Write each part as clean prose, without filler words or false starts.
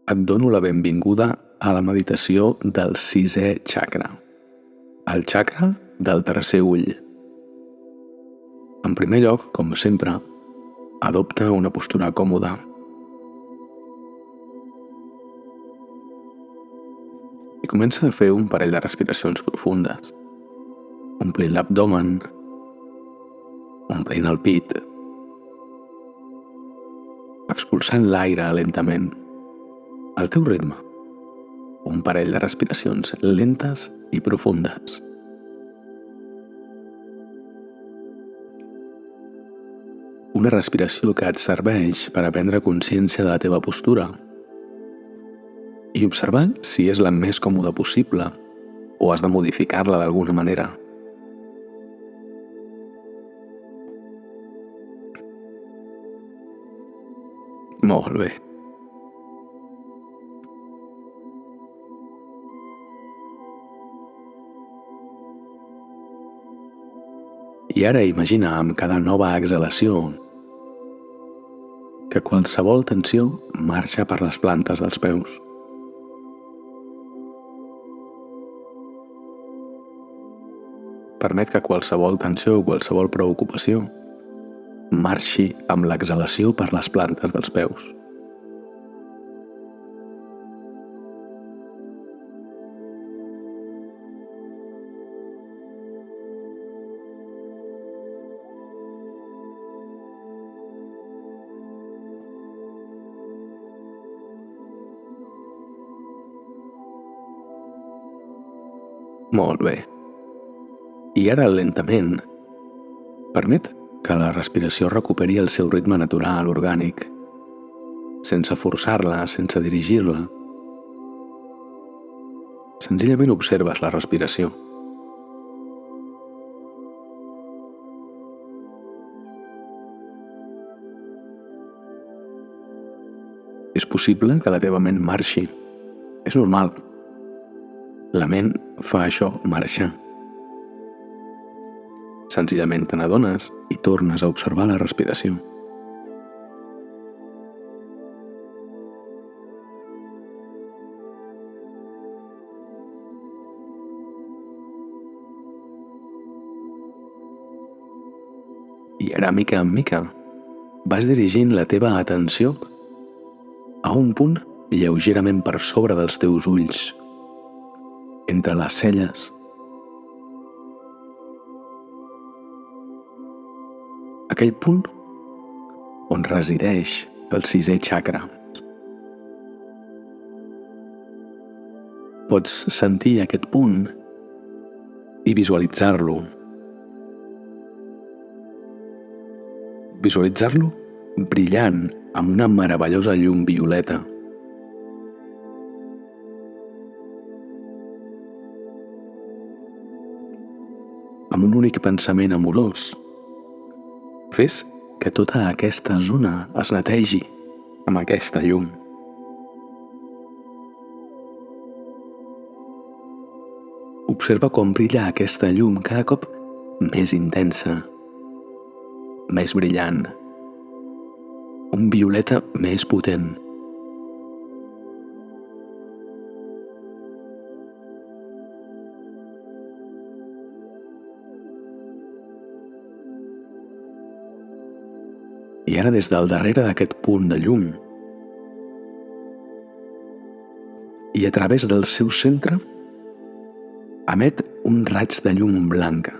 Et dono la benvinguda a la meditació del sisè chakra, el chakra del tercer ull. En primer lloc, com sempre, adopta una postura còmoda. I comença a fer un parell de respiracions profundes, omplint l'abdomen, omplint el pit, expulsant l'aire lentament, al teu ritme. Un parell de respiracions lentes i profundes. Una respiració que et serveix per a prendre consciència de la teva postura i observar si és la més còmoda possible o has de modificar-la d'alguna manera. Molt bé. I ara imagina amb cada nova exhalació que qualsevol tensió marxa per les plantes dels peus. Permet que qualsevol tensió o qualsevol preocupació marxi amb l'exhalació per les plantes dels peus. Molt bé. I ara lentament permet que la respiració recuperi el seu ritme natural, orgànic, sense forçar-la, sense dirigir-la. Senzillament observes la respiració. És possible que la teva ment marxi. És normal. La ment fa això, marxar. Senzillament te n'adones i tornes a observar la respiració. I ara, mica en mica, vas dirigint la teva atenció a un punt lleugerament per sobre dels teus ulls, entre les celles. Aquell punt on resideix el sisè chakra. Pots sentir aquest punt i visualitzar-lo. Visualitzar-lo brillant amb una meravellosa llum violeta. Amb un únic pensament amorós, fes que tota aquesta zona es netegi amb aquesta llum. Observa com brilla aquesta llum cada cop més intensa, més brillant, un violeta més potent. I ara des del darrere d'aquest punt de llum i a través del seu centre emet un raig de llum blanca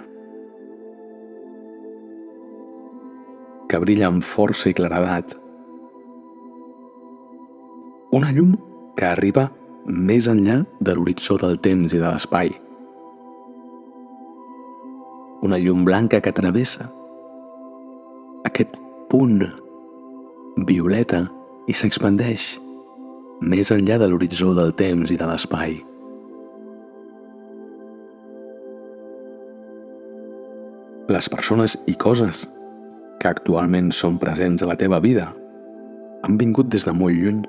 que brilla amb força i claredat. Una llum que arriba més enllà de l'horitzó del temps i de l'espai. Una llum blanca que travessa aquest punt violeta i s'expandeix més enllà de l'horitzó del temps i de l'espai. Les persones i coses que actualment són presents a la teva vida han vingut des de molt lluny.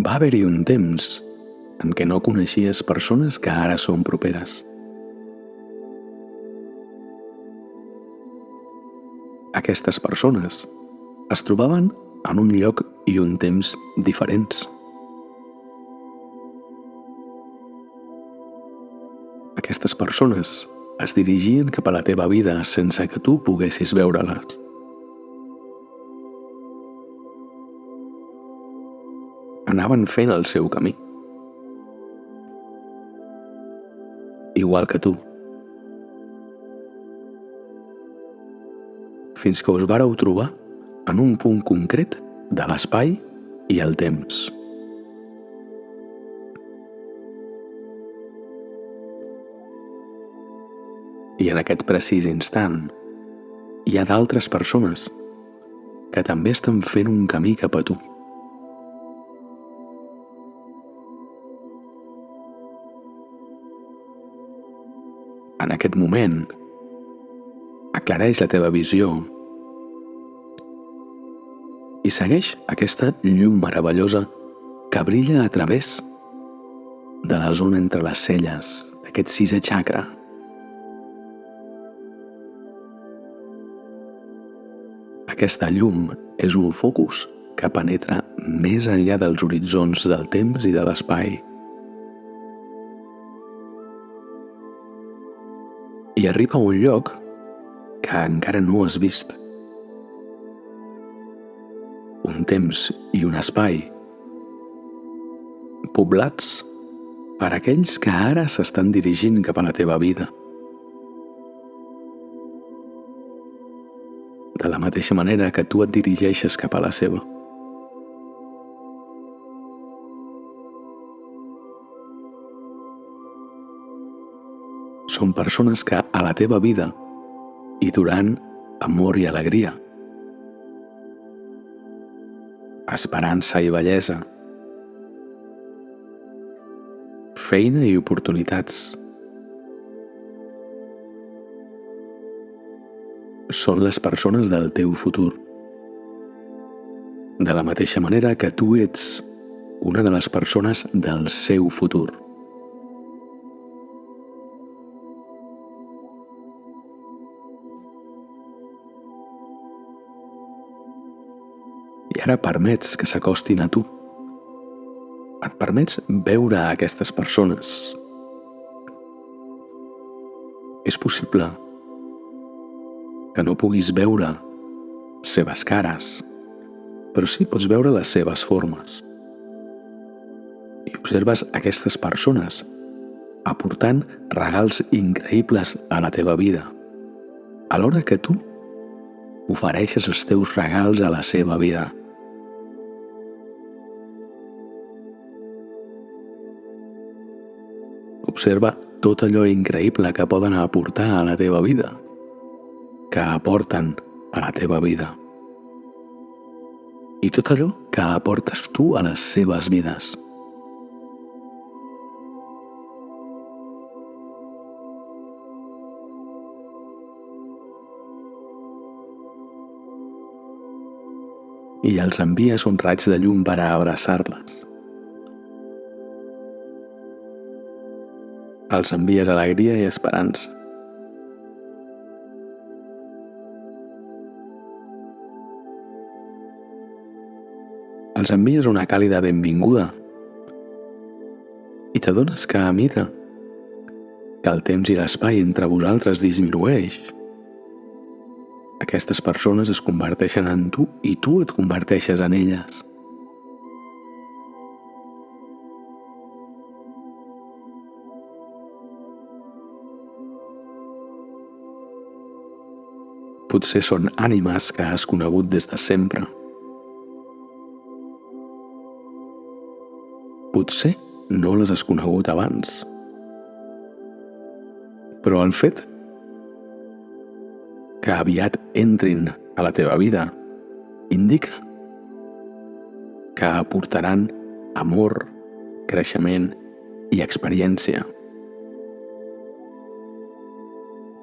Va haver-hi un temps en què no coneixies persones que ara són properes. Aquestes persones es trobaven en un lloc i un temps diferents. Aquestes persones es dirigien cap a la teva vida sense que tu poguessis veure-les. Anaven fent el seu camí. Igual que tu. Fins que us vàreu trobar en un punt concret de l'espai i el temps. I en aquest precís instant hi ha d'altres persones que també estan fent un camí cap a tu. En aquest moment, aclareix la teva visió i segueix aquesta llum meravellosa que brilla a través de la zona entre les celles, d'aquest sisè chakra. Aquesta llum és un focus que penetra més enllà dels horitzons del temps i de l'espai. I arriba a un lloc que encara no has vist. Un temps i un espai poblats per aquells que ara s'estan dirigint cap a la teva vida. De la mateixa manera que tu et dirigeixes cap a la seva. Són persones que a la teva vida hi duran amor i alegria, esperança i bellesa, feina i oportunitats. Són les persones del teu futur. De la mateixa manera que tu ets una de les persones del seu futur. I ara permets que s'acostin a tu. Et permets veure a aquestes persones. És possible que no puguis veure seves cares, però sí pots veure les seves formes. I observes aquestes persones aportant regals increïbles a la teva vida, alhora que tu ofereixes els teus regals a la seva vida. Observa tot allò increïble que poden aportar a la teva vida, que aporten a la teva vida. I tot allò que aportes tu a les seves vides. I els envies un raig de llum per a abraçar-les. Els envies alegria i esperança. Els envies una càlida benvinguda i t'adones que a mida que el temps i l'espai entre vosaltres disminueix, aquestes persones es converteixen en tu i tu et converteixes en elles. Potser són ànimes que has conegut des de sempre. Potser no les has conegut abans. Però el fet que aviat entrin a la teva vida indica que aportaran amor, creixement i experiència.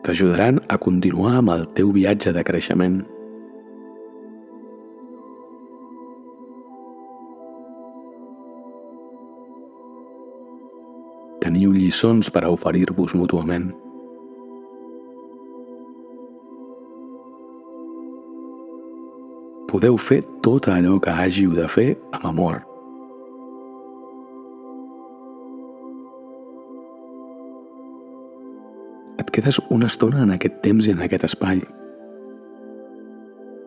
T'ajudaran a continuar amb el teu viatge de creixement. Teniu lliçons per a oferir-vos mútuament. podeu fer tot allò que hàgiu de fer amb amor. Et quedes una estona en aquest temps i en aquest espai,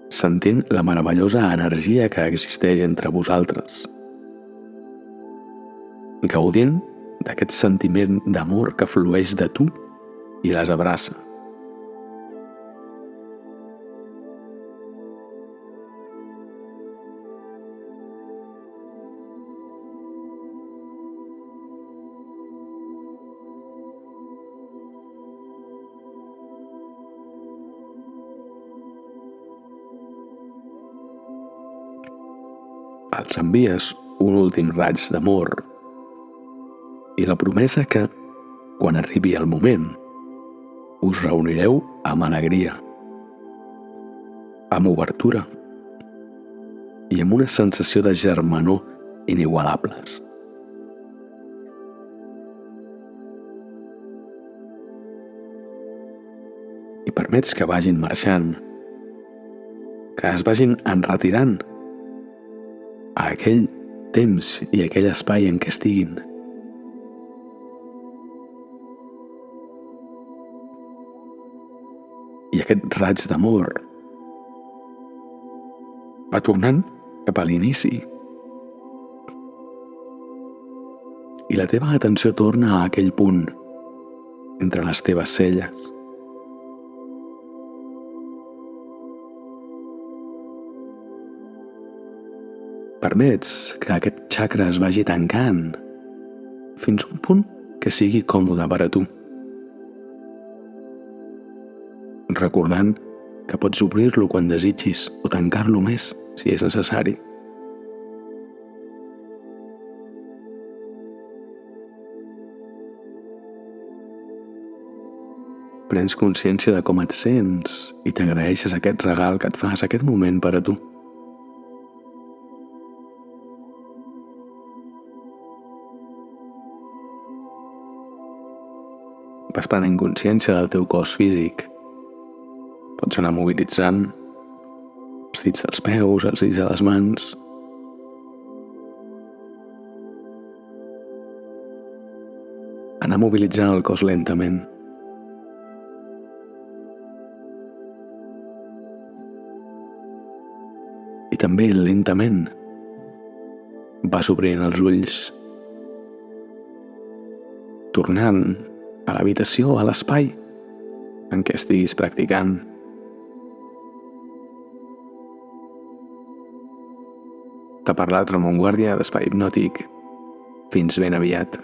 sentint la meravellosa energia que existeix entre vosaltres, gaudint d'aquest sentiment d'amor que flueix de tu i les abraça. Els envies un últim raig d'amor i la promesa que, quan arribi el moment, us reunireu amb alegria, amb obertura i amb una sensació de germanor inigualables. I permets que vagin marxant, que es vagin enretirant a aquell temps i aquell espai en què estiguin. I aquest raig d'amor va tornant cap a l'inici. I la teva atenció torna a aquell punt entre les teves celles. Permets que aquest xacra es vagi tancant fins a un punt que sigui còmode per a tu, recordant que pots obrir-lo quan desitgis o tancar-lo més si és necessari. Prens consciència de com et sents i t'agraeixes aquest regal que et fas, aquest moment per a tu. Vas prenent consciència del teu cos físic. Pots anar mobilitzant els dits dels peus, els dits de les mans. Anar mobilitzant el cos lentament. I també lentament vas obrint els ulls, tornant a l'habitació, a l'espai en què estiguis practicant. T'ha parlat Ramon Guàrdia d'Espai Hipnòtic. Fins ben aviat.